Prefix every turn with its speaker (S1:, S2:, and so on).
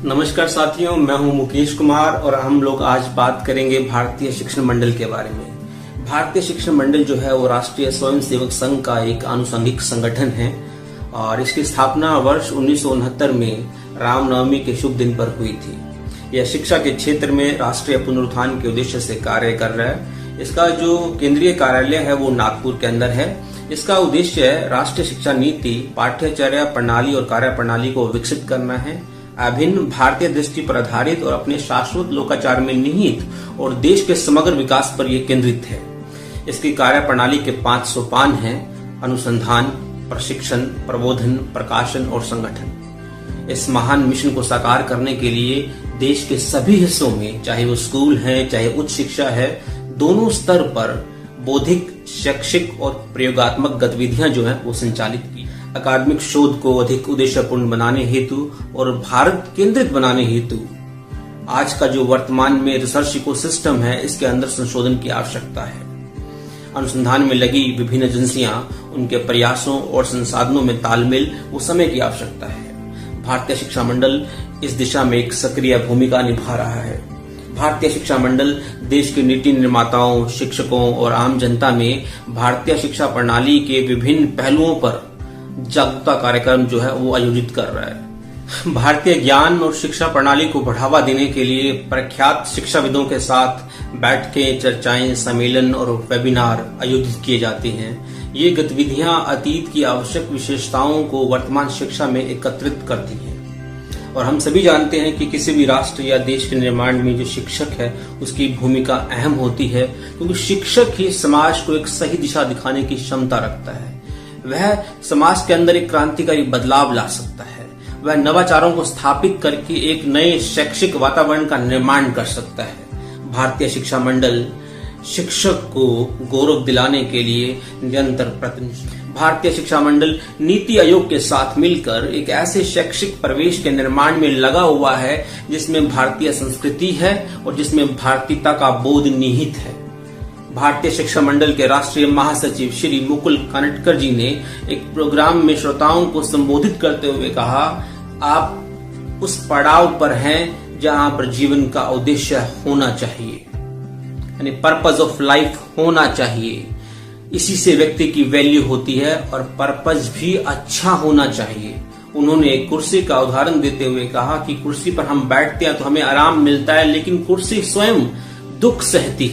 S1: नमस्कार साथियों, मैं हूं मुकेश कुमार और हम लोग आज बात करेंगे भारतीय शिक्षण मंडल के बारे में। भारतीय शिक्षण मंडल जो है वो राष्ट्रीय स्वयंसेवक संघ का एक आनुषंगिक संगठन है और इसकी स्थापना वर्ष 1969 में रामनवमी के शुभ दिन पर हुई थी। यह शिक्षा के क्षेत्र में राष्ट्रीय पुनरुत्थान के उद्देश्य से कार्य कर रहा है। इसका जो केंद्रीय कार्यालय है वो नागपुर के अंदर है। इसका उद्देश्य है राष्ट्रीय शिक्षा नीति, पाठ्यचर्या प्रणाली और कार्य प्रणाली को विकसित करना है, अभिन्न भारतीय दृष्टि पर आधारित और अपने शाश्वत लोकाचार में निहित और देश के समग्र विकास पर यह केंद्रित है। इसकी कार्य प्रणाली के 5 सोपान हैं: अनुसंधान, प्रशिक्षण, प्रबोधन, प्रकाशन और संगठन। इस महान मिशन को साकार करने के लिए देश के सभी हिस्सों में, चाहे वो स्कूल है चाहे उच्च शिक्षा है, दोनों स्तर पर बौद्धिक, शैक्षिक और प्रयोगात्मक गतिविधियां जो है वो संचालित की। अकादमिक शोध को अधिक उद्देश्यपूर्ण बनाने हेतु और भारत केंद्रित बनाने हेतु आज का जो वर्तमान में रिसर्च इकोसिस्टम है, इसके अंदर संशोधन की आवश्यकता है। अनुसंधान में लगी विभिन्न एजेंसियां, उनके प्रयासों और संसाधनों में तालमेल व समय की आवश्यकता है। भारतीय शिक्षा मंडल इस दिशा में एक सक्रिय भूमिका निभा रहा है। भारतीय शिक्षा मंडल देश के नीति निर्माताओं, शिक्षकों और आम जनता में भारतीय शिक्षा प्रणाली के विभिन्न पहलुओं पर जागरूकता कार्यक्रम जो है वो आयोजित कर रहा है। भारतीय ज्ञान और शिक्षा प्रणाली को बढ़ावा देने के लिए प्रख्यात शिक्षाविदों के साथ बैठकें, चर्चाएं, सम्मेलन और वेबिनार आयोजित किए जाते हैं। ये गतिविधियां अतीत की आवश्यक विशेषताओं को वर्तमान शिक्षा में एकत्रित करती हैं और हम सभी जानते हैं कि किसी भी राष्ट्र या देश के निर्माण में जो शिक्षक है उसकी भूमिका अहम होती है, क्योंकि शिक्षक ही समाज को एक सही दिशा दिखाने की क्षमता रखता है। वह समाज के अंदर एक क्रांतिकारी बदलाव ला सकता है। वह नवाचारों को स्थापित करके एक नए शैक्षिक वातावरण का निर्माण कर सकता है। भारतीय शिक्षा मंडल शिक्षक को गौरव दिलाने के लिए निरंतर प्रयत्नशील। भारतीय शिक्षा मंडल नीति आयोग के साथ मिलकर एक ऐसे शैक्षिक परिवेश के निर्माण में लगा हुआ है जिसमें भारतीय संस्कृति है और जिसमें भारतीयता का बोध निहित है। भारतीय शिक्षा मंडल के राष्ट्रीय महासचिव श्री मुकुल कानटकर जी ने एक प्रोग्राम में श्रोताओं को संबोधित करते हुए कहा, आप उस पड़ाव पर हैं जहां पर जीवन का उद्देश्य होना चाहिए, यानी पर्पस ऑफ लाइफ होना चाहिए। इसी से व्यक्ति की वैल्यू होती है और पर्पस भी अच्छा होना चाहिए। उन्होंने एक कुर्सी का उदाहरण देते हुए कहा कि कुर्सी पर हम बैठते हैं तो हमें आराम मिलता है, लेकिन कुर्सी स्वयं दुख सहती है।